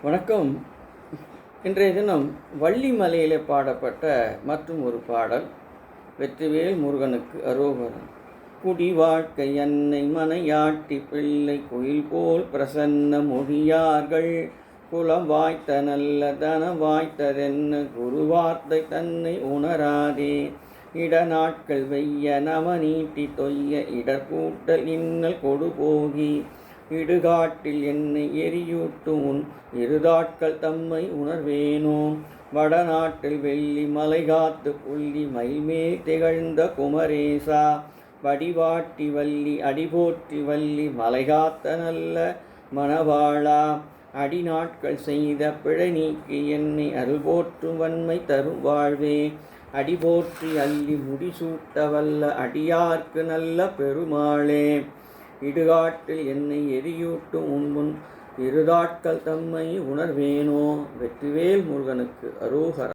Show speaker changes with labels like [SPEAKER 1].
[SPEAKER 1] வணக்கம். இன்றைய தினம் வள்ளிமலையிலே பாடப்பட்ட மற்றும் ஒரு பாடல். வெற்றிவேல் முருகனுக்கு அரோகரம். குடி வாழ்க்கை அன்னை மனையாட்டி பிள்ளை குயில் போல் பிரசன்ன மொழியார்கள் குலம் வாய்த்த நல்ல தன வாய்த்ததென்ன குருவார்த்தை தன்னை உணராதே இடநாட்கள் வெய்ய நம நீட்டி தொய்ய இடர்கூட்டல் இன்னல் கொடுபோகி இடுகாட்டில் என்னை எரியூட்டும் உன் இருதாட்கள் தம்மை உணர்வேனோ வடநாட்டில் வெள்ளி மலை காத்து புள்ளி மயில்மேல் திகழ்ந்த குமரேசா வடிவாட்டி வள்ளி அடிபோற்றி வள்ளி மலை காத்த நல்ல மணவாளா அடிநாட்கள் செய்த பிழை நீக்கி என்னை அருள் போற்றும் வன்மை தரும் வாழ்வே அடிபோற்றி அள்ளி முடிசூட்ட வல்ல அடியார்க்கு நல்ல பெருமாளே இடுகாட்டில் என்னை எரியூட்டும் உன்முன் இருதாட்கள் தம்மை உணர்வேனோ. வெற்றிவேல் முருகனுக்கு அரோகரம்.